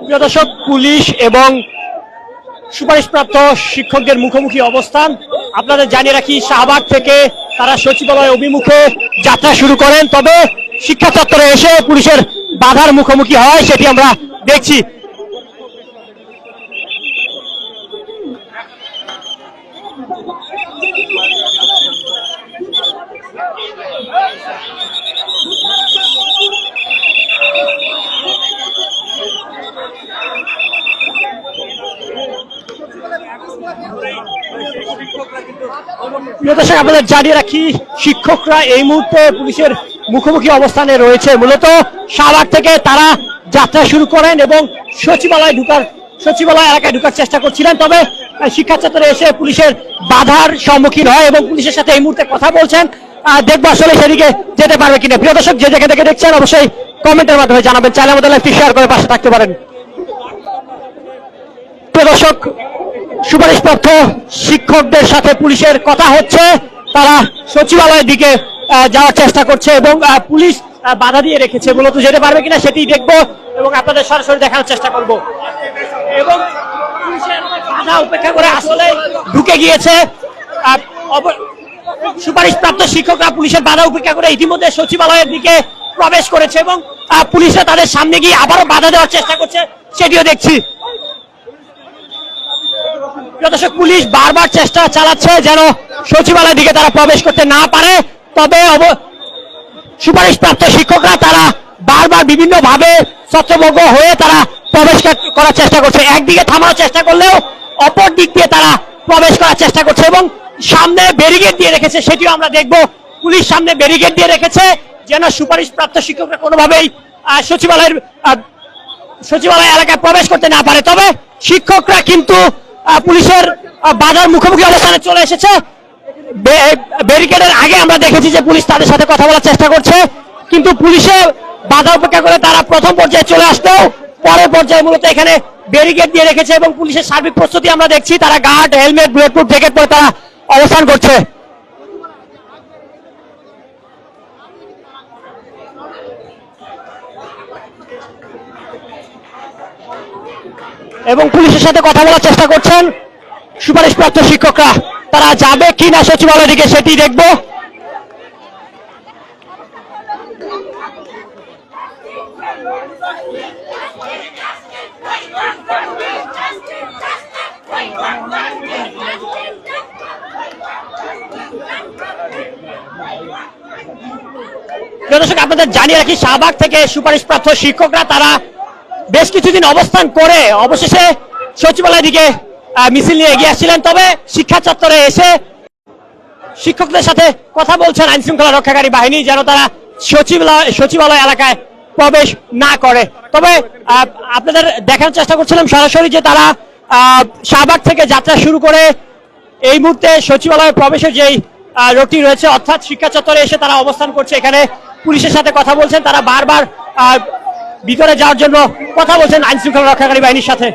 প্রিয় দর্শক, পুলিশ এবং সুপারিশপ্রাপ্ত শিক্ষকদের মুখোমুখি অবস্থান। আপনাদের জানিয়ে রাখি, শাহবাগ থেকে তারা সচিবালয় অভিমুখে যাত্রা শুরু করেন, তবে শিক্ষা চত্বরে এসে পুলিশের বাধার মুখোমুখি হয় সেটি আমরা দেখছি। আপনাদের জানিয়ে রাখি, শিক্ষকরা এই মুহূর্তে পুলিশের মুখোমুখি অবস্থানে রয়েছে। মূলত শাহবাগ থেকে তারা যাত্রা শুরু করেন এবং সচিবালয় এলাকায় ঢুকার চেষ্টা করছিলেন, তবে শিক্ষা চত্বরে এসে পুলিশের বাধার সম্মুখীন হয় এবং পুলিশের সাথে এই মুহূর্তে কথা বলছেন। দেখবো আসলে সেদিকে যেতে পারবে কিনা। প্রিয় দর্শক, যে জায়গা থেকে দেখছেন অবশ্যই কমেন্টের মাধ্যমে জানাবেন, চাইলে আমাদের লাইভটি শেয়ার করে পাশে থাকতে পারেন। প্রিয় দর্শক, সুপারিশপ্রাপ্ত শিক্ষকদের সাথে পুলিশের কথা হচ্ছে, তারা সচিবালয়ের দিকে যাওয়ার চেষ্টা করছে এবং পুলিশ বাধা দিয়ে রেখেছে। মূলত যেতে পারবে কিনা সেটি দেখবো এবং আপনাদের সরাসরি দেখানোর চেষ্টা করব। এবং পুলিশের বাধা উপেক্ষা করে আসলে ঢুকে গিয়েছে সুপারিশপ্রাপ্ত শিক্ষকরা। পুলিশের বাধা উপেক্ষা করে ইতিমধ্যে সচিবালয়ের দিকে প্রবেশ করেছে এবং পুলিশরা তাদের সামনে গিয়ে আবারও বাধা দেওয়ার চেষ্টা করছে, সেটিও দেখছি। দর্শক, পুলিশ বারবার চেষ্টা চালাচ্ছে যেন সচিবালয়ের দিকে তারা প্রবেশ করতে না পারে, তবে সুপারিশপ্রাপ্ত শিক্ষকরা তারা বারবার বিভিন্ন ভাবে ছত্রভঙ্গ হয়ে তারা প্রবেশ করার চেষ্টা করছে। একদিকে থামানোর চেষ্টা করলেও অপর দিক দিয়ে তারা প্রবেশ করার চেষ্টা করছে এবং সামনে ব্যারিকেড দিয়ে রেখেছে, সেটিও আমরা দেখব। পুলিশ সামনে ব্যারিকেড দিয়ে রেখেছে যেন সুপারিশপ্রাপ্ত শিক্ষকরা কোনোভাবেই সচিবালয় এলাকায় প্রবেশ করতে না পারে। তবে শিক্ষকরা কিন্তু পুলিশের বাধার মুখোমুখি অবস্থানে চলে এসেছে। ব্যারিকেডের আগে আমরা দেখেছি যে পুলিশ তাদের সাথে কথা বলার চেষ্টা করছে, কিন্তু পুলিশের বাধা উপেক্ষা করে তারা প্রথম পর্যায়ে চলে আসলেও পরের পর্যায়ে মূলত এখানে ব্যারিকেড দিয়ে রেখেছে এবং পুলিশের সার্বিক প্রস্তুতি আমরা দেখছি। তারা গার্ড, হেলমেট, বুলেটপ্রুফ জ্যাকেট পরে তারা অবস্থান করছে এবং পুলিশের সাথে কথা বলার চেষ্টা করছেন সুপারিশপ্রাপ্ত শিক্ষকরা। তারা যাবে কিনা সচিবালয়ের দিকে সেটি দেখব। দর্শক, আপনাদের জানিয়ে রাখি, শাহবাগ থেকে সুপারিশপ্রাপ্ত শিক্ষকরা তারা বেশ কিছুদিন অবস্থান করে অবশেষে সচিবালয়ের দিকে মিছিল নিয়ে এগিয়ে আসছিলেন, তবে শিক্ষা চত্বরে এসে শিক্ষকদের সাথে কথা বলছেন আইন শৃঙ্খলা রক্ষাকারী বাহিনী যেন তারা সচিবালয় এলাকায় প্রবেশ না করে। তবে আপনাদের দেখানোর চেষ্টা করছিলাম সরাসরি যে তারা শাহবাগ থেকে যাত্রা শুরু করে এই মুহূর্তে সচিবালয়ে প্রবেশের যেই রোডটি রয়েছে, অর্থাৎ শিক্ষা চত্বরে এসে তারা অবস্থান করছে। এখানে পুলিশের সাথে কথা বলছেন, তারা বারবার ভিতরে যাওয়ার জন্য কথা বলছেন আইন শৃঙ্খলা রক্ষাকারী বাহিনীর সাথে।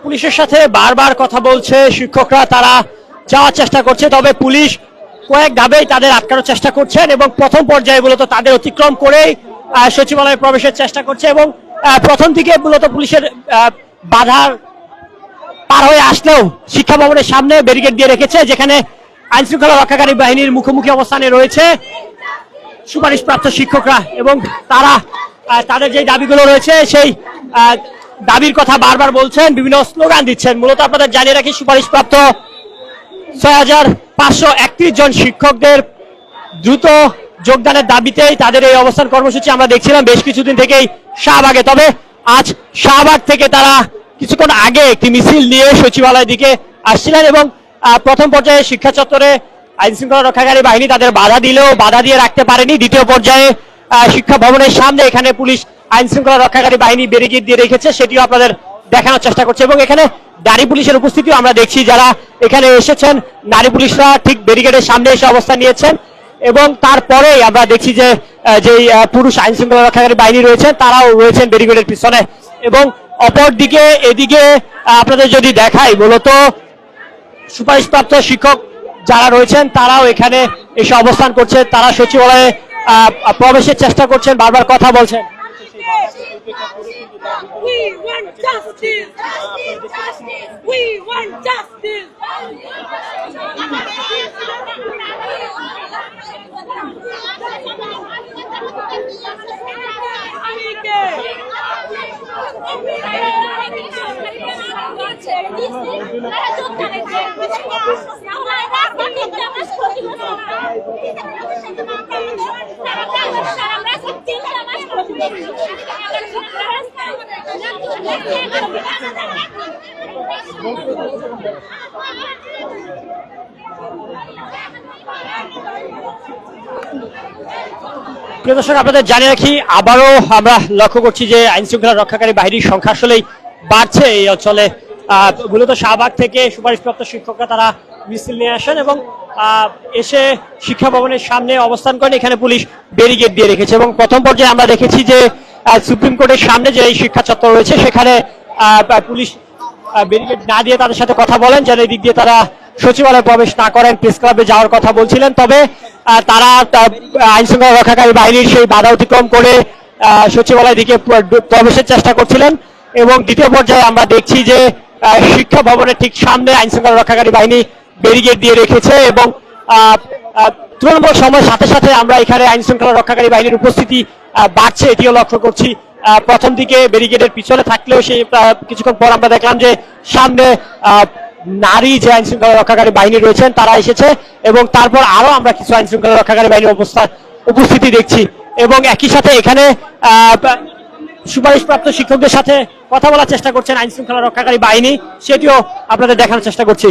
পুলিশের সাথে বারবার কথা বলছে শিক্ষকরা, তারা যাওয়ার চেষ্টা করছে, তবে পুলিশ কয়েক ধাপেই তাদের আটকানোর চেষ্টা করছেন এবং প্রথম পর্যায়ে মূলত তাদের অতিক্রম করেই সচিবালয়ে প্রবেশের চেষ্টা করছে এবং প্রথম দিকে মূলত পুলিশের বাধার পার হয়ে আসলেও শিক্ষা ভবনের সামনে ব্যারিকেড দিয়ে রেখেছে, যেখানে আইন শৃঙ্খলা রক্ষাকারী বাহিনীর মুখোমুখি অবস্থানে রয়েছে সুপারিশপ্রাপ্ত শিক্ষকরা এবং তারা তাদের যে দাবিগুলো রয়েছে সেই দাবির কথা বারবার বলছেন, বিভিন্ন স্লোগান দিচ্ছেন। মূলত আপনাদের জানিয়ে রাখি, সুপারিশপ্রাপ্ত 6531 জন শিক্ষকদের দ্রুত যোগদানের দাবিতেই তাদের এই অবস্থান কর্মসূচি আমরা দেখছিলাম বেশ কিছুদিন থেকেই শাহবাগে। তবে আজ শাহবাগ থেকে তারা কিছুক্ষণ আগে একটি মিছিল নিয়ে সচিবালয়ের দিকে আসছিলেন এবং প্রথম পর্যায়ে শিক্ষা চত্বরে আইন শৃঙ্খলা রক্ষাকারী বাহিনী তাদের বাধা দিলেও বাধা দিয়ে রাখতে পারেনি। দ্বিতীয় পর্যায়ে শিক্ষা ভবনের সামনে এখানে পুলিশ আইন শৃঙ্খলা রক্ষাকারী বাহিনী ব্যারিকেড দিয়ে রেখেছে, সেটিও আপনাদের দেখানোর চেষ্টা করছে। এবং এখানে নারী পুলিশের উপস্থিতিও আমরা দেখছি, যারা এখানে এসেছেন নারী পুলিশরা ঠিক ব্যারিকেডের সামনে এসে অবস্থান নিয়েছেন। এবং তারপরেই আমরা দেখছি যে যে পুরুষ আইন শৃঙ্খলা রক্ষাকারী বাহিনী রয়েছেন তারাও রয়েছেন ব্যারিকেডের পিছনে। এবং অপরদিকে এদিকে আপনাদের যদি দেখাই, মূলত সুপারিশপ্রাপ্ত শিক্ষক যারা রয়েছেন তারাও এখানে এসে অবস্থান করছে। তারা সচিবালয়ে প্রবেশের চেষ্টা করছেন, বারবার কথা বলছেন। We want justice. We want justice. প্রিয় দর্শক, আপনাদের জানিয়ে রাখি, আবারও আমরা লক্ষ্য করছি যে আইন শৃঙ্খলা রক্ষাকারী বাহিনীর সংখ্যা আসলেই বাড়ছে এই অঞ্চলে। মূলত শাহবাগ থেকে সুপারিশপ্রাপ্ত শিক্ষকরা তারা মিছিল নিয়ে আসেন এবং এসে শিক্ষা ভবনের সামনে অবস্থান করেন। এখানে পুলিশ ব্যারিকেড দিয়ে রেখেছে এবং প্রথম পর্যায়ে আমরা দেখেছি যে সুপ্রিম কোর্টের সামনে যে এই শিক্ষা চত্বর রয়েছে সেখানে পুলিশ ব্যারিকেড না দিয়ে তাদের সাথে কথা বলেন যেন এই দিক দিয়ে তারা সচিবালয়ে প্রবেশ না করেন, প্রেস ক্লাবে যাওয়ার কথা বলছিলেন। তবে তারা আইন শৃঙ্খলা রক্ষাকারী বাহিনীর সেই বাধা অতিক্রম করে সচিবালয়ের দিকে প্রবেশের চেষ্টা করছিলেন। এবং দ্বিতীয় পর্যায়ে আমরা দেখছি যে শিক্ষা ভবনের ঠিক সামনে আইন শৃঙ্খলা রক্ষাকারী বাহিনী ব্যারিকেড দিয়ে রেখেছে এবং তুলনামূলক সময়ের সাথে সাথে আমরা এখানে আইন শৃঙ্খলা রক্ষাকারী বাহিনীর উপস্থিতি বাড়ছে এটিও লক্ষ্য করছি। প্রথম দিকে ব্যারিকেডের পিছনে থাকলেও সেই কিছুক্ষণ পর আমরা দেখলাম যে সামনে নারী যে আইন শৃঙ্খলা রক্ষাকারী বাহিনী রয়েছেন তারা এসেছে এবং তারপর আরো আমরা কিছু আইন শৃঙ্খলা রক্ষাকারী বাহিনীর উপস্থিতি দেখছি। এবং একই সাথে এখানে সুপারিশপ্রাপ্ত শিক্ষকদের সাথে কথা বলার চেষ্টা করছেন আইন শৃঙ্খলা রক্ষাকারী বাহিনী, সেটিও আপনাদের দেখানোর চেষ্টা করছি।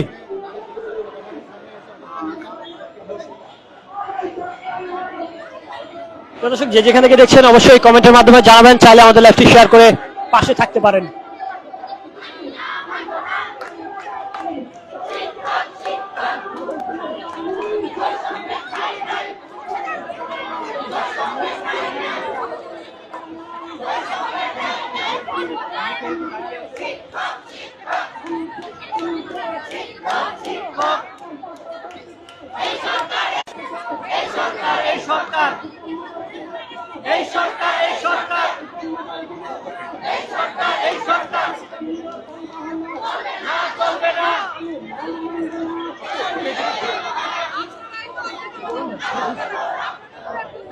দর্শক, যে যেখান থেকে দেখছেন অবশ্যই কমেন্টের মাধ্যমে জানাবেন, চাইলে আমাদের লাইভটি শেয়ার করে পাশে থাকতে পারেন।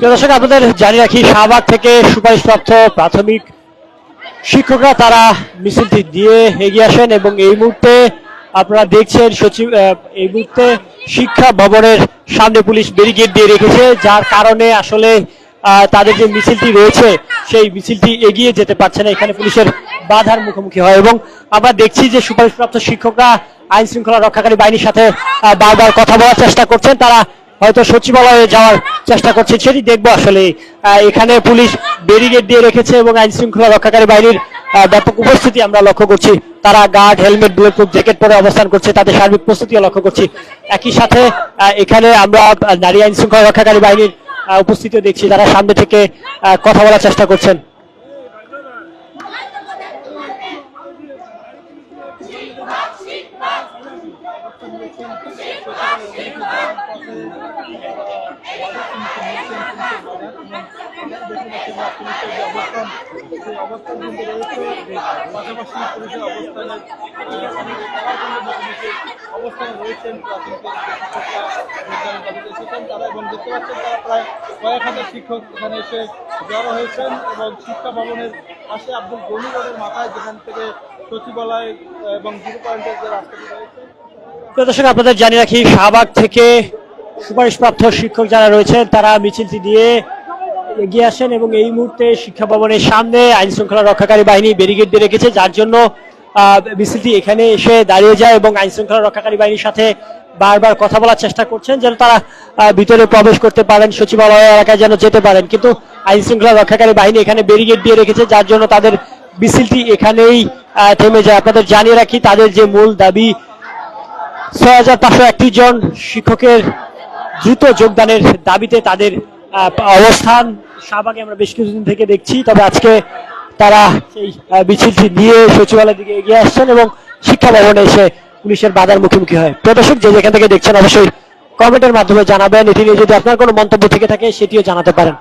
দর্শক, আপনাদের জানিয়ে রাখি, শাহবাগ থেকে সুপারিশপ্রাপ্ত প্রাথমিক শিক্ষকরা তারা মিছিলটি দিয়ে এগিয়ে আসেন এবং এই মুহূর্তে আপনারা দেখছেন এই মুহূর্তে শিক্ষা ভবনের সামনে পুলিশ ব্যারিকেড দিয়ে রেখেছে, যার কারণে আসলে তাদের যে মিছিলটি রয়েছে সেই মিছিলটি এগিয়ে যেতে পারছে না, এখানে পুলিশের বাধার মুখোমুখি হয়। এবং আমরা দেখছি যে সুপারিশপ্রাপ্ত শিক্ষকরা আইন শৃঙ্খলা রক্ষাকারী বাহিনীর সাথে বারবার কথা বলার চেষ্টা করছেন, তারা হয়তো সচিবালয়ে যাওয়ার চেষ্টা করছে, সেটি দেখবো। আসলে এখানে পুলিশ ব্যারিকেড দিয়ে রেখেছে এবং আইন শৃঙ্খলা রক্ষাকারী বাহিনীর ব্যাপক উপস্থিতি আমরা লক্ষ্য করছি। তারা গার্ড, হেলমেট, বুলেটপ্রুফ জ্যাকেট পরে অবস্থান করছে, তাদের সার্বিক প্রস্তুতিও লক্ষ্য করছি। একই সাথে এখানে আমরা নারী আইন শৃঙ্খলা রক্ষাকারী বাহিনীর উপস্থিতিও দেখছি, তারা সামনে থেকে কথা বলার চেষ্টা করছেন। অবস্থানে রয়েছেন তারা এবং দেখতে পাচ্ছেন তারা প্রায় কয়েক হাজার শিক্ষক এখানে এসে জড়ো হয়েছেন এবং শিক্ষা ভবনের পাশে আব্দুল গনি রোডের মাথায়, যেখান থেকে সচিবালয় এবং জিরো পয়েন্টের যে রাস্তাটি রয়েছে। দর্শক, আপনাদের জানিয়ে রাখি, শাহবাগ থেকে সুপারিশপ্রাপ্ত শিক্ষক যারা রয়েছেন তারা মিছিলটি দিয়ে এগিয়ে আসেন এবং এই মুহূর্তে শিক্ষা ভবনের সামনে আইন শৃঙ্খলা রক্ষাকারী বাহিনী ব্যারিকেড দিয়ে রেখেছে, যার জন্য মিছিলটি এখানে এসে দাঁড়িয়ে যায় এবং আইন শৃঙ্খলা রক্ষাকারী বাহিনীর সাথে বারবার কথা বলার চেষ্টা করছেন যেন তারা ভিতরে প্রবেশ করতে পারেন, সচিবালয় এলাকায় যেন যেতে পারেন, কিন্তু আইন শৃঙ্খলা রক্ষাকারী বাহিনী এখানে ব্যারিকেড দিয়ে রেখেছে, যার জন্য তাদের মিছিলটি এখানেই থেমে যায়। আপনাদের জানিয়ে রাখি, তাদের যে মূল দাবি 6531 জন শিক্ষকের দ্রুত যোগদানের দাবিতে তাদের অবস্থান শাহবাগে আমরা বেশ কিছুদিন থেকে দেখছি। তবে আজকে তারা সেই মিছিলটি নিয়ে সচিবালয়ের দিকে এগিয়ে আসছেন এবং শিক্ষা ভবনে এসে পুলিশের বাধার মুখোমুখি হয়। প্রিয় দর্শক, যে যেখান থেকে দেখছেন অবশ্যই কমেন্টের মাধ্যমে জানাবেন। এটি নিয়ে যদি আপনার কোনো মন্তব্য থেকে থাকে সেটিও জানাতে পারেন।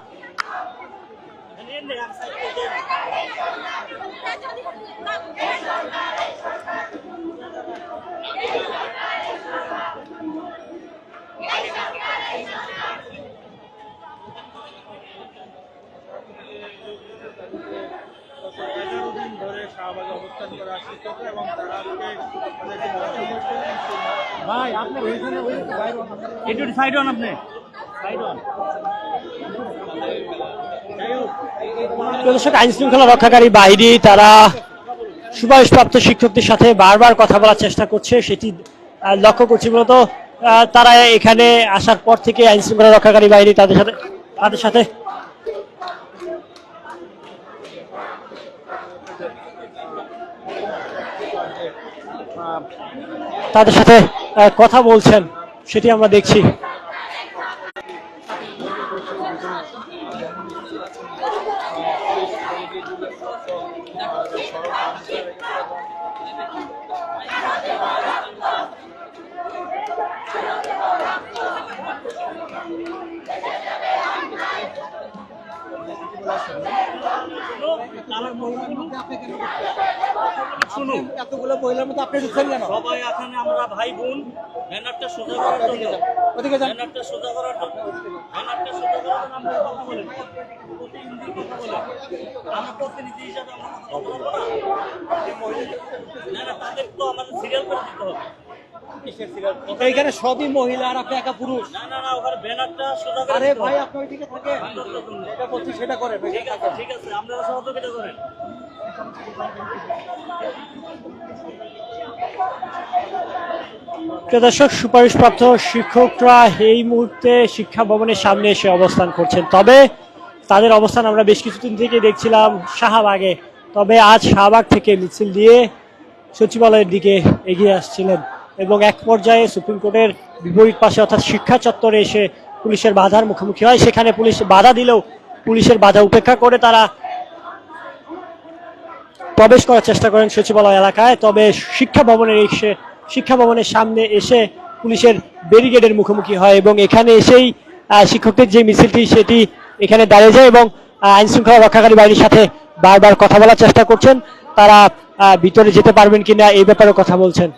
ভাই আপনি একটু সাইড হন, আপনি সাইড হন। দর্শক, আইন শৃঙ্খলা রক্ষাকারী বাহিনী তারা সুপারিশপ্রাপ্ত শিক্ষকদের সাথে বারবার কথা বলার চেষ্টা করছে, সেটি লক্ষ্য করছি। মূলত তারা এখানে আসার পর থেকে আইন শৃঙ্খলা রক্ষাকারী বাহিনী তাদের সাথে কথা বলছেন, সেটি আমরা দেখছি। শুনুন, এতগুলো মহিলার মধ্যে আপনি ঢুকছেন কেন? সবাই এখানে আমরা ভাই বোন, ব্যানারটা সোজা করার জন্য, ওদিকে যান। ব্যানারটা সোজা করার জন্য, ব্যানারটা সোজা করার জন্য আমরা কথা বলেন, প্রতিনিধি কথা বলেন, আমরা প্রতিনিধি হিসাবে আমরা কথা বলবো না। না, তাদের তো আমাদের সিরিয়াল করে দিতে হবে। এইখানে সবই মহিলা আর আপনি একা পুরুষ। না না না, ওখানে ব্যানারটা সোজা করে আরে দিতে ভাই হবে। আপনি ওইদিকে থাকেন, যেটা করছি সেটা করেন। ঠিক আছে, ঠিক আছে, আপনারা সহযোগিতা করেন। প্রিয় দর্শক, সুপারিশপ্রাপ্ত শিক্ষকরা এই মুহূর্তে শিক্ষা ভবনের সামনে এসে অবস্থান করছেন। তবে তাদের অবস্থান আমরা বেশ কিছুদিন থেকে দেখছিলাম শাহবাগে, তবে আজ শাহবাগ থেকে মিছিল দিয়ে সচিবালয়ের দিকে এগিয়ে আসছিলেন এবং এক পর্যায়ে সুপ্রিম কোর্টের বিপরীত পাশে অর্থাৎ শিক্ষা চত্বরে এসে পুলিশের বাধার মুখোমুখি হয়। সেখানে পুলিশ বাধা দিলেও পুলিশের বাধা উপেক্ষা করে তারা প্রবেশ করার চেষ্টা করেন সচিবালয় এলাকায়। তবে শিক্ষা ভবনের সামনে এসে পুলিশের ব্যারিকেডের মুখোমুখি হয় এবং এখানে এসেই শিক্ষকদের যে মিছিলটি সেটি এখানে দাঁড়িয়ে যায় এবং আইন শৃঙ্খলা রক্ষাকারী বাহিনীর সাথে বারবার কথা বলার চেষ্টা করছেন। তারা ভিতরে যেতে পারবেন কিনা এই ব্যাপারে কথা বলছেন।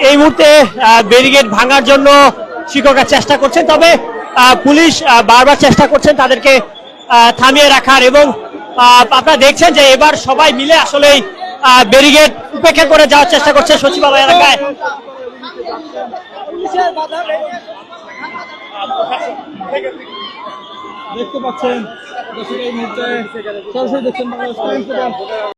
এই মুহূর্তে ব্যারিকেড ভাঙার জন্য শিক্ষকরা চেষ্টা করছেন, তবে পুলিশ বারবার চেষ্টা করছেন তাদেরকে থামিয়ে রাখার এবং আপনারা দেখছেন যে এবার সবাই মিলে আসলে ব্যারিকেড উপেক্ষা করে যাওয়ার চেষ্টা করছে সচিবালয় এলাকায়। দেখতে পাচ্ছেন এই মুহূর্তে সরাসরি দেখছেন বাংলাদেশ টাইমস।